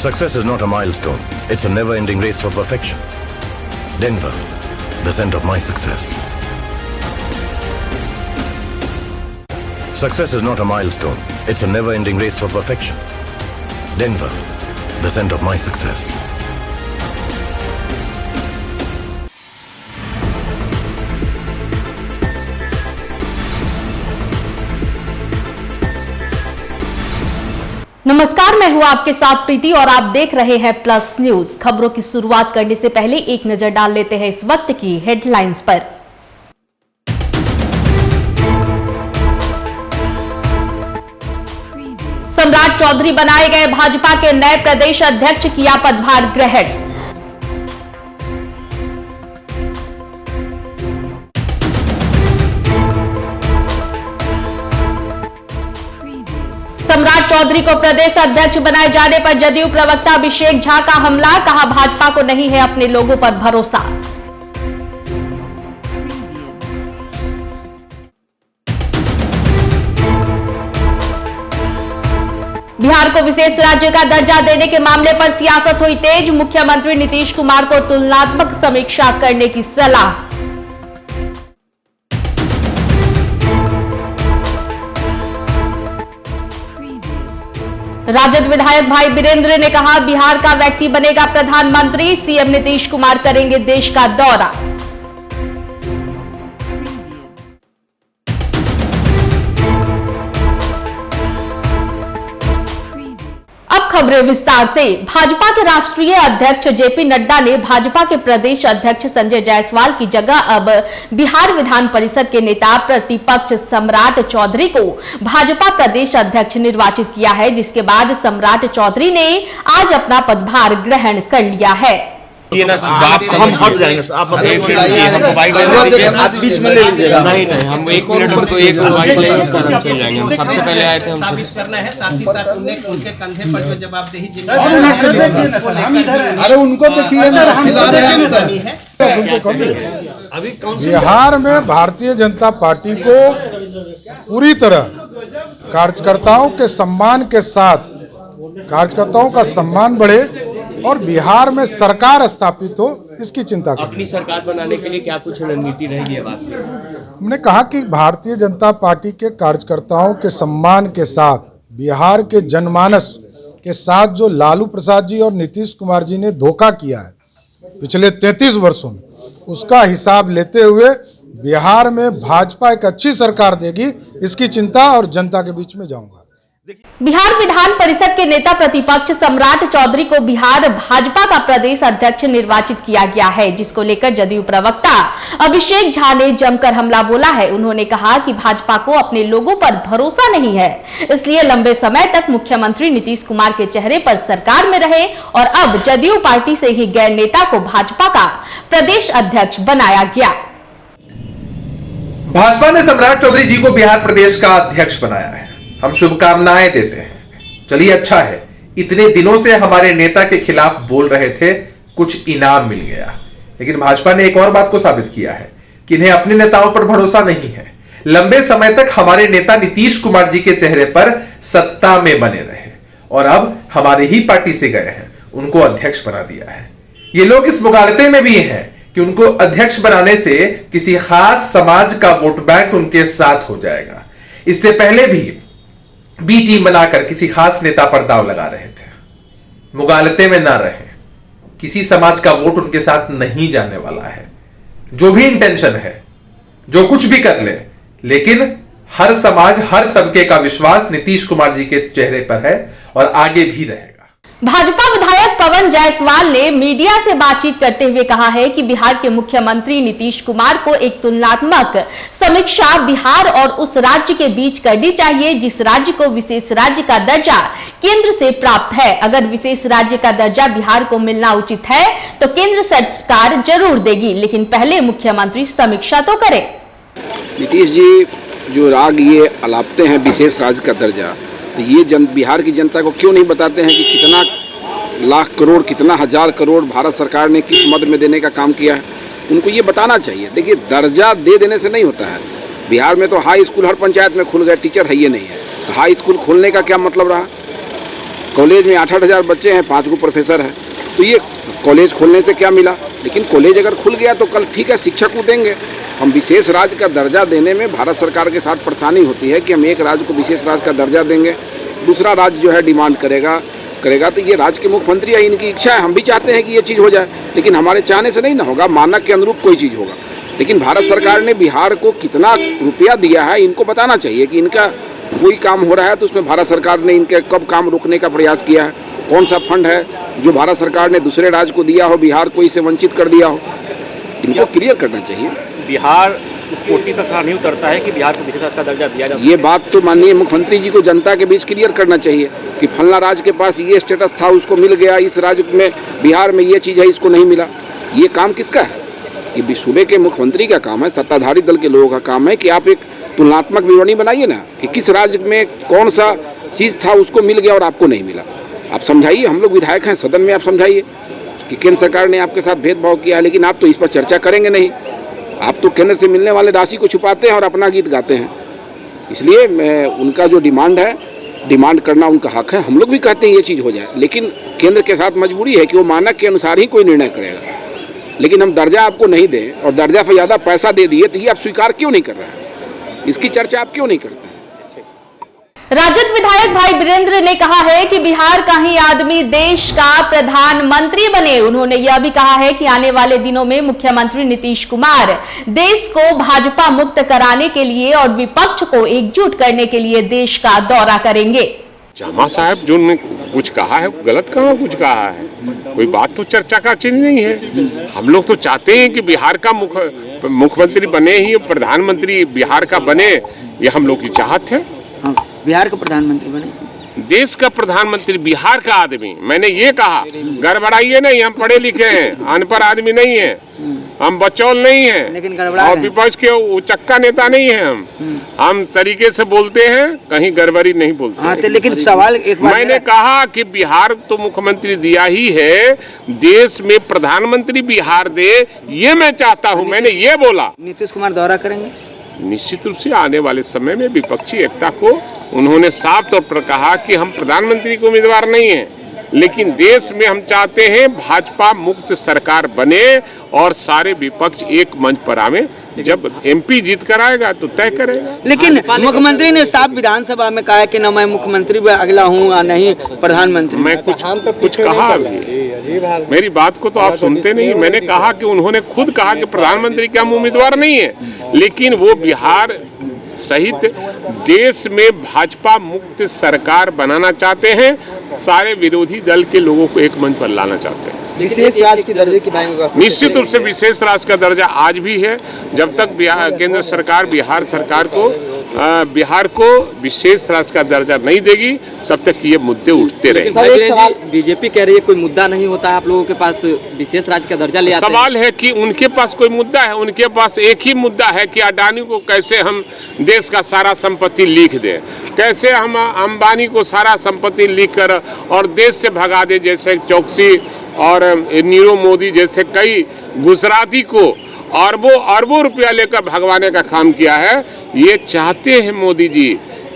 Success is not a milestone. It's a never-ending race for perfection. Denver, the scent of my success. Success is not a milestone. It's a never-ending race for perfection. Denver, the scent of my success. नमस्कार, मैं हूं आपके साथ प्रीति और आप देख रहे हैं प्लस न्यूज। खबरों की शुरुआत करने से पहले एक नजर डाल लेते हैं इस वक्त की हेडलाइंस पर। सम्राट चौधरी बनाए गए भाजपा के नए प्रदेश अध्यक्ष, किया पदभार ग्रहण। सम्राट चौधरी को प्रदेश अध्यक्ष बनाए जाने पर जदयू प्रवक्ता अभिषेक झा का हमला, कहा भाजपा को नहीं है अपने लोगों पर भरोसा। बिहार को विशेष राज्य का दर्जा देने के मामले पर सियासत हुई तेज, मुख्यमंत्री नीतीश कुमार को तुलनात्मक समीक्षा करने की सलाह। राजद विधायक भाई वीरेंद्र ने कहा, बिहार का व्यक्ति बनेगा प्रधानमंत्री, सीएम नीतीश कुमार करेंगे देश का दौरा। अब खबरें विस्तार से। भाजपा के राष्ट्रीय अध्यक्ष जेपी नड्डा ने भाजपा के प्रदेश अध्यक्ष संजय जायसवाल की जगह अब बिहार विधान परिषद के नेता प्रतिपक्ष सम्राट चौधरी को भाजपा प्रदेश अध्यक्ष निर्वाचित किया है, जिसके बाद सम्राट चौधरी ने आज अपना पदभार ग्रहण कर लिया है। हम हट जाएंगे, आप बीच में ले लीजिएगा। नहीं, हम 1 मिनट में तो एक मोबाइल ले उसका चल जाएंगे। हम सबसे पहले आए थे, हम साबित करना है, साथ ही साथ उनके कंधे पर जो जवाबदेही अरे उनको देखिए ना, हम खिला रहे हैं। बिहार में भारतीय जनता पार्टी को पूरी तरह कार्यकर्ताओं के सम्मान के साथ, कार्यकर्ताओं का सम्मान बढ़े और बिहार में सरकार स्थापित हो, इसकी चिंता करें। अपनी सरकार बनाने के लिए क्या कुछ रणनीति रहेगी? हमने कहा कि भारतीय जनता पार्टी के कार्यकर्ताओं के सम्मान के साथ, बिहार के जनमानस के साथ जो लालू प्रसाद जी और नीतीश कुमार जी ने धोखा किया है पिछले 33 वर्षों में, उसका हिसाब लेते हुए बिहार में भाजपा एक अच्छी सरकार देगी, इसकी चिंता और जनता के बीच में जाऊंगा। बिहार विधान परिषद के नेता प्रतिपक्ष सम्राट चौधरी को बिहार भाजपा का प्रदेश अध्यक्ष निर्वाचित किया गया है, जिसको लेकर जदयू प्रवक्ता अभिषेक झा ने जमकर हमला बोला है। उन्होंने कहा कि भाजपा को अपने लोगों पर भरोसा नहीं है, इसलिए लंबे समय तक मुख्यमंत्री नीतीश कुमार के चेहरे पर सरकार में रहे और अब जदयू पार्टी से ही गैर नेता को भाजपा का प्रदेश अध्यक्ष बनाया गया। भाजपा ने सम्राट चौधरी जी को बिहार प्रदेश का अध्यक्ष बनाया है। हम शुभकामनाएं देते हैं। चलिए, अच्छा है, इतने दिनों से हमारे नेता के खिलाफ बोल रहे थे, कुछ इनाम मिल गया। लेकिन भाजपा ने एक और बात को साबित किया है कि इन्हें अपने नेताओं पर भरोसा नहीं है। लंबे समय तक हमारे नेता नीतीश कुमार जी के चेहरे पर सत्ता में बने रहे और अब हमारी ही पार्टी से गए हैं, उनको अध्यक्ष बना दिया है। ये लोग इस मुगालते में भी हैं कि उनको अध्यक्ष बनाने से किसी खास समाज का वोट बैंक उनके साथ हो जाएगा। इससे पहले भी बी टीम बनाकर किसी खास नेता पर दाव लगा रहे थे। मुगालते में ना रहे, किसी समाज का वोट उनके साथ नहीं जाने वाला है। जो भी इंटेंशन है, जो कुछ भी कर ले, लेकिन हर समाज, हर तबके का विश्वास नीतीश कुमार जी के चेहरे पर है और आगे भी रहेगा। भाजपा विधायक पवन जायसवाल ने मीडिया से बातचीत करते हुए कहा है कि बिहार के मुख्यमंत्री नीतीश कुमार को एक तुलनात्मक समीक्षा बिहार और उस राज्य के बीच करनी चाहिए जिस राज्य को विशेष राज्य का दर्जा केंद्र से प्राप्त है। अगर विशेष राज्य का दर्जा बिहार को मिलना उचित है तो केंद्र सरकार जरूर देगी, लेकिन पहले मुख्यमंत्री समीक्षा तो करे। नीतीश जी जो राग ये अलापते हैं विशेष राज्य का दर्जा, तो ये बिहार की जनता को क्यों नहीं बताते हैं कि कितना लाख करोड़, कितना हजार करोड़ भारत सरकार ने किस मद में देने का काम किया है? उनको ये बताना चाहिए। देखिए, दर्जा दे देने से नहीं होता है। बिहार में तो हाई स्कूल हर पंचायत में खुल गए, टीचर है ये नहीं है, तो हाई स्कूल खोलने का क्या मतलब रहा? कॉलेज में 8-8 हज़ार बच्चे हैं, 5 गो प्रोफेसर हैं, तो ये कॉलेज खोलने से क्या मिला? लेकिन कॉलेज अगर खुल गया तो कल ठीक है शिक्षक को देंगे। हम विशेष राज्य का दर्जा देने में भारत सरकार के साथ परेशानी होती है कि हम एक राज्य को विशेष राज्य का दर्जा देंगे, दूसरा राज्य जो है डिमांड करेगा तो ये राज्य के मुख्यमंत्री है, इनकी इच्छा है, हम भी चाहते हैं कि ये चीज़ हो जाए, लेकिन हमारे चाहने से नहीं ना होगा, मानक के अनुरूप कोई चीज़ होगा। लेकिन भारत सरकार ने बिहार को कितना रुपया दिया है इनको बताना चाहिए कि इनका कोई काम हो रहा है तो उसमें भारत सरकार ने इनके कब काम रोकने का प्रयास किया है, कौन सा फंड है जो भारत सरकार ने दूसरे राज्य को दिया हो, बिहार को इसे वंचित कर दिया हो, इनको क्लियर करना चाहिए। बिहार उस कोटि तक नहीं उतरता है कि बिहार को विशेष राज्य का दर्जा दिया जाए। ये बात तो माननीय मुख्यमंत्री जी को जनता के बीच क्लियर करना चाहिए कि फलना राज्य के पास ये स्टेटस था, उसको मिल गया, इस राज्य में बिहार में ये चीज़ है, इसको नहीं मिला। ये काम किसका है? ये सूबे के मुख्यमंत्री का काम है, सत्ताधारी दल के लोगों का काम है कि आप एक तुलनात्मक विवरणी बनाइए ना कि किस राज्य में कौन सा चीज़ था उसको मिल गया और आपको नहीं मिला। आप समझाइए, हम लोग विधायक हैं, सदन में आप समझाइए कि केंद्र सरकार ने आपके साथ भेदभाव किया है, लेकिन आप तो इस पर चर्चा करेंगे नहीं। आप तो केंद्र से मिलने वाले राशि को छुपाते हैं और अपना गीत गाते हैं। इसलिए उनका जो डिमांड है, डिमांड करना उनका हक है, हम लोग भी कहते हैं ये चीज़ हो जाए, लेकिन केंद्र के साथ मजबूरी है कि वो मानक के अनुसार ही कोई निर्णय करेगा। लेकिन हम दर्जा आपको नहीं दें और दर्जा से ज़्यादा पैसा दे दिए तो ये आप स्वीकार क्यों नहीं कर रहे हैं? इसकी चर्चा आप क्यों नहीं करते हैं? राजद विधायक भाई वीरेंद्र ने कहा है कि बिहार का ही आदमी देश का प्रधानमंत्री बने। उन्होंने यह भी कहा है कि आने वाले दिनों में मुख्यमंत्री नीतीश कुमार देश को भाजपा मुक्त कराने के लिए और विपक्ष को एकजुट करने के लिए देश का दौरा करेंगे। जामा साहब जो ने कुछ कहा है गलत कहाँ कुछ कहा है, कोई बात तो चर्चा का चिन्ह नहीं है। हम लोग तो चाहते हैं कि बिहार का मुख्यमंत्री बने ही, प्रधानमंत्री बिहार का बने, ये हम लोग की चाहत है। हाँ, बिहार का प्रधानमंत्री बने, देश का प्रधानमंत्री, बिहार का आदमी। मैंने ये कहा, गड़बड़ाइए नहीं, हम पढ़े लिखे हैं, अनपढ़ आदमी नहीं है, हम बचौल नहीं है, लेकिन गड़बड़ा और विपक्ष के उचक्का नेता नहीं है। हम तरीके से बोलते हैं, कहीं गड़बड़ी नहीं बोलते। हाँ, तो लेकिन सवाल एक बार मैंने कहा कि बिहार तो मुख्यमंत्री दिया ही है, देश में प्रधानमंत्री बिहार दे, ये मैं चाहता हूँ। मैंने ये बोला। नीतीश कुमार दौरा करेंगे निश्चित रूप से आने वाले समय में विपक्षी एकता को उन्होंने साफ तौर पर कहा कि हम प्रधानमंत्री के उम्मीदवार नहीं हैं, लेकिन देश में हम चाहते हैं भाजपा मुक्त सरकार बने और सारे विपक्ष एक मंच पर आवे। जब एमपी जीत कर आएगा तो तय करेगा। लेकिन मुख्यमंत्री ने साफ विधानसभा में कहा कि न मैं मुख्यमंत्री अगला हूँ और नहीं प्रधानमंत्री। मैं कुछ कहा अभी, मेरी बात को तो आप सुनते नहीं। मैंने कहा कि उन्होंने खुद कहा कि प्रधानमंत्री के हम उम्मीदवार नहीं है, लेकिन वो बिहार सहित देश में भाजपा मुक्त सरकार बनाना चाहते हैं, सारे विरोधी दल के लोगों को एक मंच पर लाना चाहते हैं। विशेष राज्य के दर्जे की मांग निश्चित रूप से विशेष राज्य का दर्जा आज भी है। जब तक केंद्र सरकार बिहार सरकार को बिहार को विशेष राज्य का दर्जा नहीं देगी, तब तक ये मुद्दे उठते रहेंगे। बीजेपी कह रही है कोई मुद्दा नहीं होता है आप लोगों के पास, तो विशेष राज्य का दर्जा ले आते हैं। सवाल है कि उनके पास कोई मुद्दा है? उनके पास एक ही मुद्दा है कि अडानी को कैसे हम देश का सारा संपत्ति लिख दें, कैसे हम अंबानी को सारा संपत्ति लिख कर और देश से भगा दे, जैसे चौकसी और नीरव मोदी जैसे कई गुजराती को अरबों रुपया लेकर भगवाने का काम किया है। ये चाहते हैं मोदी जी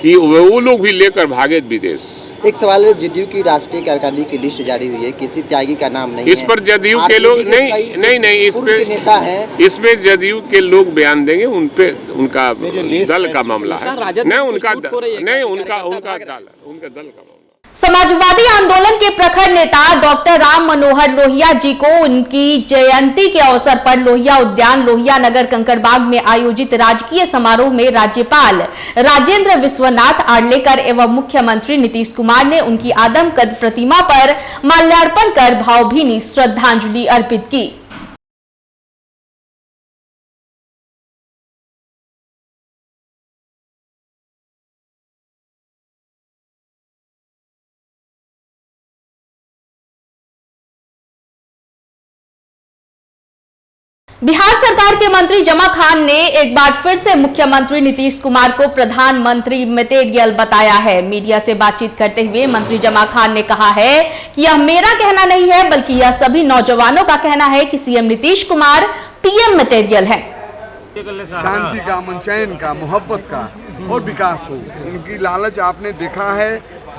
कि वो लोग भी लेकर भागे विदेश। एक सवाल है, जदयू की राष्ट्रीय कार्यकारिणी की लिस्ट जारी हुई है, किसी त्यागी का नाम नहीं इस पर जदयू के लोग नहीं इसमें जदयू के लोग बयान देंगे, उन पे उनका दल का मामला है, नहीं उनका दल का। समाजवादी आंदोलन के प्रखर नेता डॉक्टर राम मनोहर लोहिया जी को उनकी जयंती के अवसर पर लोहिया उद्यान लोहिया नगर कंकड़बाग में आयोजित राजकीय समारोह में राज्यपाल राजेंद्र विश्वनाथ आर्लेकर एवं मुख्यमंत्री नीतीश कुमार ने उनकी आदमकद प्रतिमा पर माल्यार्पण कर भावभीनी श्रद्धांजलि अर्पित की। बिहार सरकार के मंत्री जमा खान ने एक बार फिर से मुख्यमंत्री नीतीश कुमार को प्रधानमंत्री मटेरियल बताया है। मीडिया से बातचीत करते हुए मंत्री जमा खान ने कहा है कि यह मेरा कहना नहीं है, बल्कि यह सभी नौजवानों का कहना है कि CM Nitish Kumar PM material है। शांति का, अमन चैन का, मोहब्बत का और विकास हो, इनकी लालच आपने देखा है।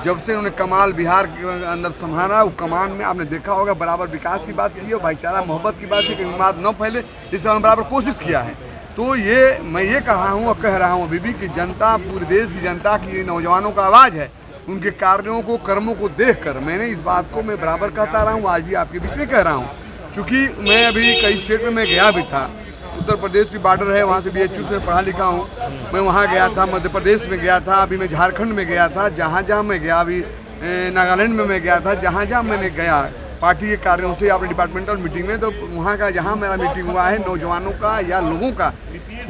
जब से उन्होंने कमाल बिहार के अंदर संभाला, वो कमान में आपने देखा होगा बराबर विकास की बात की और भाईचारा मोहब्बत की बात की कि विवाद न फैले, इससे उन्होंने बराबर कोशिश किया है। तो ये मैं ये कहा हूँ और कह रहा हूँ अभी भी कि जनता, पूरे देश की जनता की, नौजवानों का आवाज़ है। उनके कार्यों को, कर्मों को देखकर मैंने इस बात को मैं बराबर कहता रहा हूँ, आज भी आपके बीच में कह रहा हूँ। चूँकि मैं अभी कई स्टेट में मैं गया भी था, उत्तर प्रदेश भी बॉर्डर है, वहाँ से BHU से पढ़ा लिखा हूँ, मैं वहाँ गया था, मध्य प्रदेश में गया था, अभी मैं झारखंड में गया था, जहाँ जहाँ मैं गया, अभी नागालैंड में मैं गया था, जहाँ जहाँ मैंने गया पार्टी के कार्यों से अपने डिपार्टमेंटल मीटिंग में, तो वहाँ का जहाँ मेरा मीटिंग हुआ है, नौजवानों का या लोगों का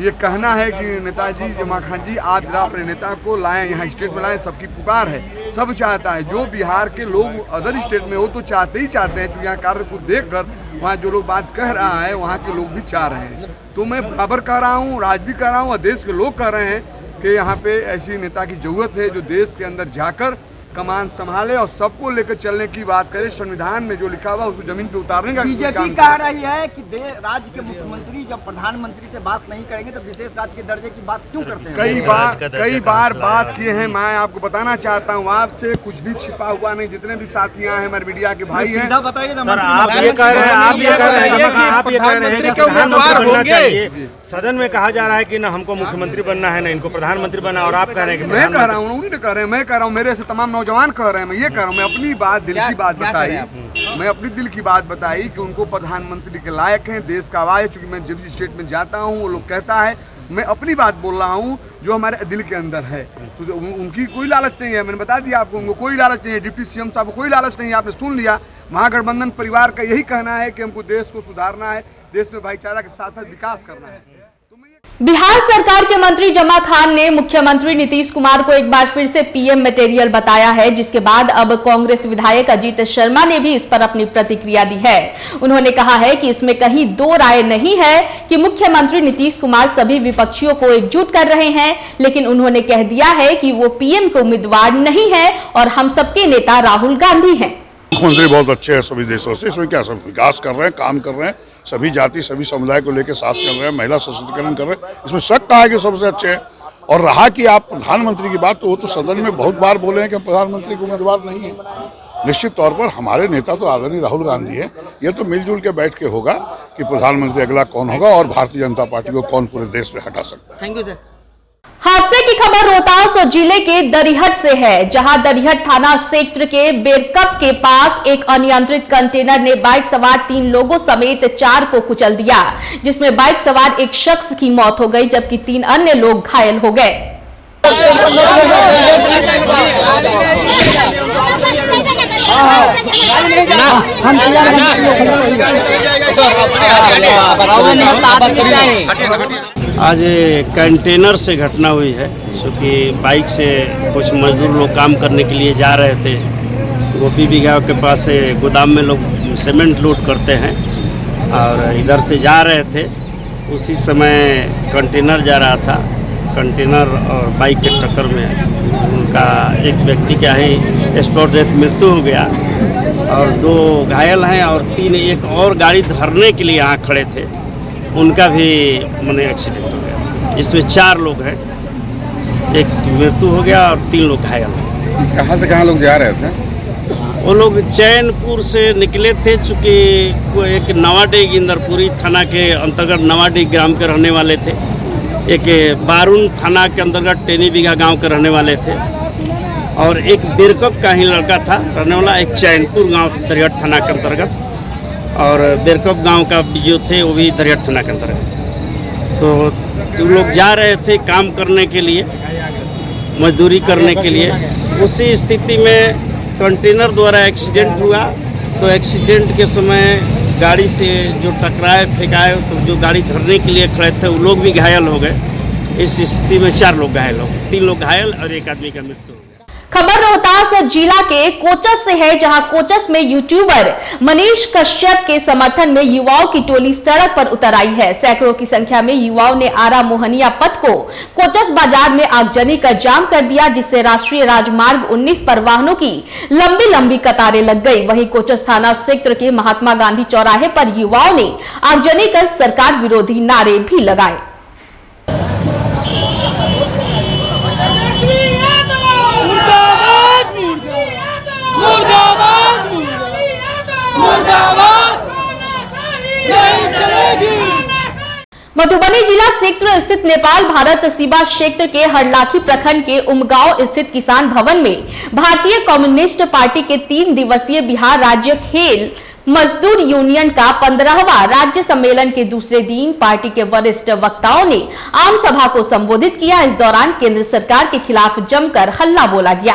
ये कहना है कि नेताजी जमा खान जी आप जरा अपने नेता को लाएं, यहाँ स्टेट में लाएं, सबकी पुकार है, सब चाहता है। जो बिहार के लोग अदर स्टेट में हो तो चाहते ही चाहते हैं, क्योंकि यहाँ कार्य को देखकर वहाँ जो लोग बात कह रहा है वहाँ के लोग भी चाह रहे हैं। तो मैं बराबर कह रहा हूँ, राज भी कह रहा हूँ और देश के लोग कह रहे हैं कि यहाँ पे ऐसी नेता की जरूरत है जो देश के अंदर जाकर कमान संभाले और सबको लेकर चलने की बात करे। संविधान में जो लिखा हुआ उसको जमीन पे उतारने का बीजेपी कह रही है कि राज्य के मुख्यमंत्री जब प्रधानमंत्री से बात नहीं करेंगे तो विशेष राज्य के दर्जे की बात क्यों करते हैं? कई बार बात किए हैं। मैं आपको बताना चाहता हूँ, आपसे कुछ भी छिपा हुआ नहीं। जितने भी साथी यहाँ हैं, हमारे मीडिया के भाई हैं, बताइए ना। आप ये कह रहे हैं सदन में कहा जा रहा है कि ना हमको मुख्यमंत्री बनना है ना इनको प्रधानमंत्री बनना, और आप कह रहे हैं कि मैं कह रहा हूँ, उन्हीं ने कह रहे हैं, मैं कह रहा हूँ, मेरे से तमाम नौजवान कह रहे हैं। मैं ये कह रहा हूँ, मैं अपनी बात, दिल की बात बताई, मैं अपनी दिल की बात बताई कि उनको प्रधानमंत्री के लायक हैं, देश का आवाज़ है। चूँकि मैं जब स्टेट में जाता हूँ वो लोग कहता है, मैं अपनी बात बोल रहा हूँ जो हमारे दिल के अंदर है। तो उनकी कोई लालच नहीं है, मैंने बता दिया आपको, उनको कोई लालच नहीं है। डिप्टी CM साहब को कोई लालच नहीं है, आपने सुन लिया। महागठबंधन परिवार का यही कहना है कि हमको देश को सुधारना है, देश में भाईचारा के साथ साथ विकास करना है। बिहार सरकार के मंत्री जमा खान ने मुख्यमंत्री नीतीश कुमार को एक बार फिर से PM मटेरियल बताया है, जिसके बाद अब कांग्रेस विधायक अजीत शर्मा ने भी इस पर अपनी प्रतिक्रिया दी है। उन्होंने कहा है कि इसमें कहीं दो राय नहीं है कि मुख्यमंत्री नीतीश कुमार सभी विपक्षियों को एकजुट कर रहे हैं, लेकिन उन्होंने कह दिया है कि वो PM के उम्मीदवार नहीं है और हम सबके नेता राहुल गांधी हैं। मुख्यमंत्री बहुत अच्छे हैं सभी देशों से, इसमें क्या सब विकास कर रहे हैं, काम कर रहे हैं, सभी जाति सभी समुदाय को लेकर साथ चल रहे हैं, महिला सशक्तिकरण कर रहे हैं, इसमें शक कहा है कि सबसे अच्छे हैं। और रहा कि आप प्रधानमंत्री की बात, तो वो तो सदन में बहुत बार बोले हैं कि हम प्रधानमंत्री के उम्मीदवार नहीं है। निश्चित तौर पर हमारे नेता तो आदरणीय राहुल गांधी है। ये तो मिलजुल के बैठ के होगा कि प्रधानमंत्री अगला कौन होगा और भारतीय जनता पार्टी को कौन पूरे देश से हटा सकता है। Thank you sir. हादसे की खबर रोहतास जिले के दरिहट से है, जहां दरिहट थाना क्षेत्र के बेरकप के पास एक अनियंत्रित कंटेनर ने बाइक सवार 3 लोगों समेत 4 को कुचल दिया, जिसमें बाइक सवार एक शख्स की मौत हो गई जबकि 3 अन्य लोग घायल हो गए। आज कंटेनर से घटना हुई है, क्योंकि बाइक से कुछ मजदूर लोग काम करने के लिए जा रहे थे। गोपी बिघा के पास से गोदाम में लोग सीमेंट लोड करते हैं और इधर से जा रहे थे। उसी समय कंटेनर जा रहा था, कंटेनर और बाइक के टक्कर में उनका एक व्यक्ति का ही स्पॉट डेथ मृत्यु हो गया और 2 घायल हैं और 3 एक और गाड़ी धरने के लिए यहाँ खड़े थे, उनका भी मैंने एक्सीडेंट हो गया। इसमें 4 लोग हैं, एक मृत्यु हो गया और 3 लोग घायल हैं। कहाँ से कहाँ लोग जा रहे थे? वो लोग चैनपुर से निकले थे, चूँकि एक नवाडीह इंदरपुरी थाना के अंतर्गत नवाडीह ग्राम के रहने वाले थे, एक बारून थाना के अंतर्गत टेनी बिघा गाँव के रहने वाले थे और एक बेरकप का ही लड़का था रहने वाला, एक चैनपुर गाँव दरिहट थाना के अंतर्गत, और बेरकप गांव का जो थे वो भी दरिहट थाना के अंतर्गत। तो लोग जा रहे थे काम करने के लिए, मजदूरी करने के लिए। उसी स्थिति में कंटेनर द्वारा एक्सीडेंट हुआ। तो एक्सीडेंट के समय गाड़ी से जो टकराए फेंकाए, तो जो गाड़ी धरने के लिए खड़े थे वो लोग भी घायल हो गए। इस स्थिति में 4 लोग घायल हो गए, 3 लोग घायल और 1 आदमी का मृत्यु हो गया। खबर रोहतास जिला के कोचस से है, जहां कोचस में यूट्यूबर मनीष कश्यप के समर्थन में युवाओं की टोली सड़क पर उतर आई है। सैकड़ों की संख्या में युवाओं ने आरा मोहनिया पथ को कोचस बाजार में आगजनी कर जाम कर दिया, जिससे राष्ट्रीय राजमार्ग 19 पर वाहनों की लंबी लंबी कतारें लग गई। वहीं कोचस थाना क्षेत्र के महात्मा गांधी चौराहे पर युवाओं ने आगजनी कर सरकार विरोधी नारे भी लगाए। मधुबनी जिला क्षेत्र स्थित नेपाल भारत सीमा क्षेत्र के हरलाखी प्रखंड के उमगांव स्थित किसान भवन में भारतीय कम्युनिस्ट पार्टी के 3 दिवसीय बिहार राज्य खेल मजदूर यूनियन का 15वां राज्य सम्मेलन के दूसरे दिन पार्टी के वरिष्ठ वक्ताओं ने आम सभा को संबोधित किया। इस दौरान केंद्र सरकार के खिलाफ जमकर हल्ला बोला गया।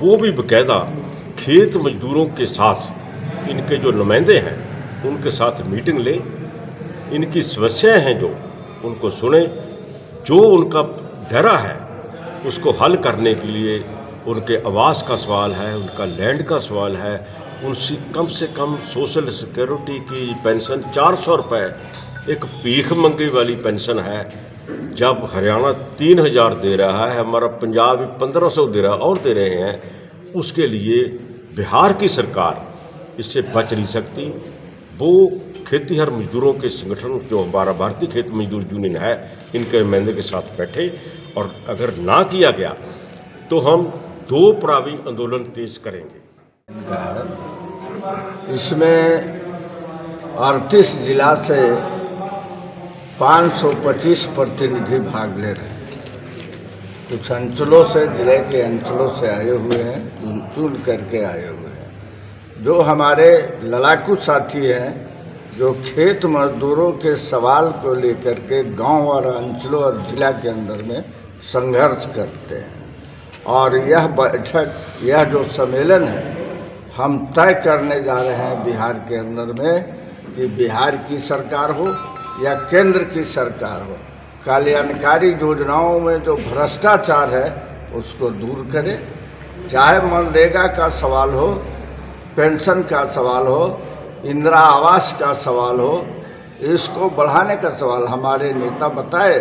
वो भी बकायदा खेत मजदूरों के साथ इनके जो नुमाइंदे हैं उनके साथ मीटिंग ले, इनकी समस्याएं हैं जो उनको सुने, जो उनका डरा है उसको हल करने के लिए उनके आवास का सवाल है, उनका लैंड का सवाल है, उनसे कम सोशल सिक्योरिटी की पेंशन 400 रुपये एक भीख मंगी वाली पेंशन है। जब हरियाणा 3000 दे रहा है, हमारा पंजाब 1500 दे रहा और दे रहे हैं, उसके लिए बिहार की सरकार इससे बच नहीं सकती। वो खेतीहर मजदूरों के संगठन जो हमारा भारतीय खेत मजदूर यूनियन है, इनके नुमाइंदे के साथ बैठे और अगर ना किया गया तो हम 2 पड़ावी आंदोलन तेज करेंगे। इसमें 38 जिला से 525 प्रतिनिधि भाग ले रहे हैं। कुछ अंचलों से, जिले के अंचलों से आए हुए हैं, चुन करके आए हुए हैं। जो हमारे लड़ाकू साथी हैं, जो खेत मजदूरों के सवाल को लेकर के गांव और अंचलों और जिला के अंदर में संघर्ष करते हैं। और यह बैठक, यह जो सम्मेलन है, हम तय करने जा रहे हैं बिहार के अंदर में कि बिहार की सरकार हो या केंद्र की सरकार हो, कल्याणकारी योजनाओं में जो भ्रष्टाचार है उसको दूर करे। चाहे मनरेगा का सवाल हो, पेंशन का सवाल हो, इंदिरा आवास का सवाल हो, इसको बढ़ाने का सवाल। हमारे नेता बताए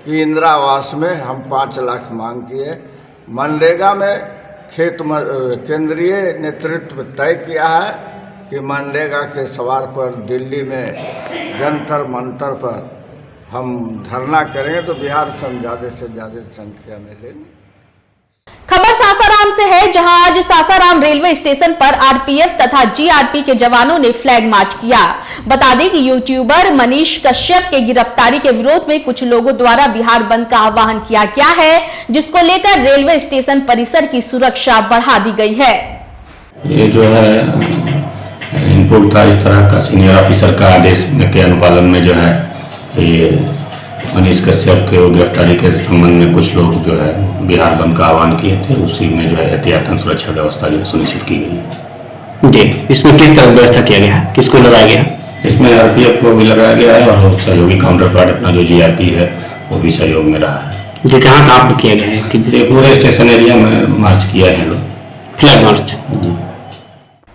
कि इंदिरा आवास में हम 5 लाख मांग किए, मनरेगा में केंद्रीय नेतृत्व तय किया है कि मनरेगा के सवाल पर दिल्ली में जंतर मंतर पर हम धरना करेंगे, तो बिहार से हम ज़्यादा से ज़्यादा संख्या में लेंगे। खबर सासाराम से है, जहां आज सासाराम रेलवे स्टेशन पर आरपीएफ तथा जीआरपी के जवानों ने फ्लैग मार्च किया। बता दें कि यूट्यूबर मनीष कश्यप के गिरफ्तारी के विरोध में कुछ लोगों द्वारा बिहार बंद का आह्वान किया गया है, जिसको लेकर रेलवे स्टेशन परिसर की सुरक्षा बढ़ा दी गई है। ये जो है इनपुट था इस तरह का, सीनियर ऑफिसर का आदेश के अनुपालन में जो है ये मनीष कश्यप के गिरफ्तारी के संबंध में कुछ लोग जो है बिहार बंद का आह्वान किए थे। उसी में जो है एहतियातन सुरक्षा व्यवस्था जो है सुनिश्चित की गई है। जी, इसमें किस तरह व्यवस्था किया गया है, किसको लगाया गया? इसमें आरपीएफ को भी लगाया गया है और सहयोगी काउंटर पार्ट अपना जो जीआरपी है वो भी सहयोग में रहा है। जी, कहाँ पर किया गया है? कि पूरे स्टेशन एरिया में मार्च किया है लोग, फ्लैग मार्च। जी।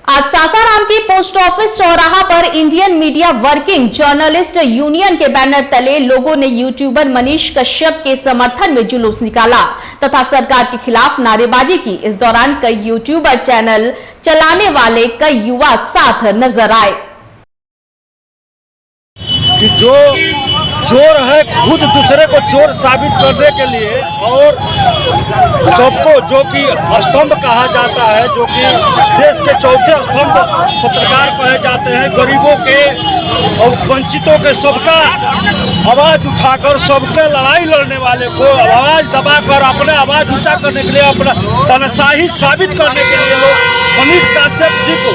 आज सासाराम के पोस्ट ऑफिस चौराहा पर Indian media working journalist union के बैनर तले लोगों ने यूट्यूबर मनीष कश्यप के समर्थन में जुलूस निकाला तथा सरकार के खिलाफ नारेबाजी की। इस दौरान कई यूट्यूबर चैनल चलाने वाले कई युवा साथ नजर आए। कि जो चोर है खुद दूसरे को चोर साबित करने के लिए और सबको, जो कि स्तंभ कहा जाता है, जो कि देश के चौथे स्तंभ पत्रकार कहे जाते हैं, गरीबों के और वंचितों के सबका आवाज उठाकर, सबके लड़ाई लड़ने वाले को आवाज दबाकर अपने आवाज ऊंचा करने के लिए, अपना तनाशाही साबित करने के लिए लोग मनीष कश्यप जी को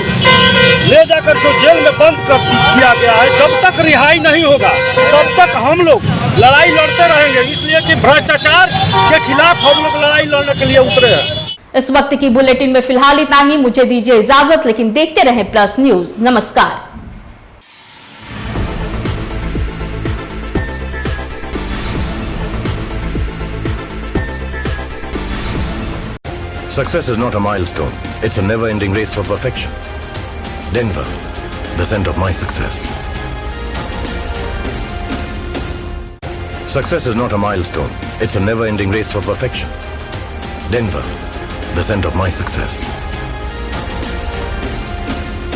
ले जाकर जो जेल में बंद कर किया गया है, जब तक रिहाई नहीं होगा तब तक हम लोग लड़ाई लड़ते रहेंगे। इसलिए कि भ्रष्टाचार के खिलाफ हम लोग लड़ाई लड़ने के लिए उतरे हैं। इस वक्त की बुलेटिन में फिलहाल इतना ही। मुझे दीजिए इजाजत, लेकिन देखते रहें प्लस न्यूज। नमस्कार। Success is not a milestone. It's a never-ending race for perfection. Denver, the center of my success. Success is not a milestone. It's a never-ending race for perfection. Denver, the center of my success.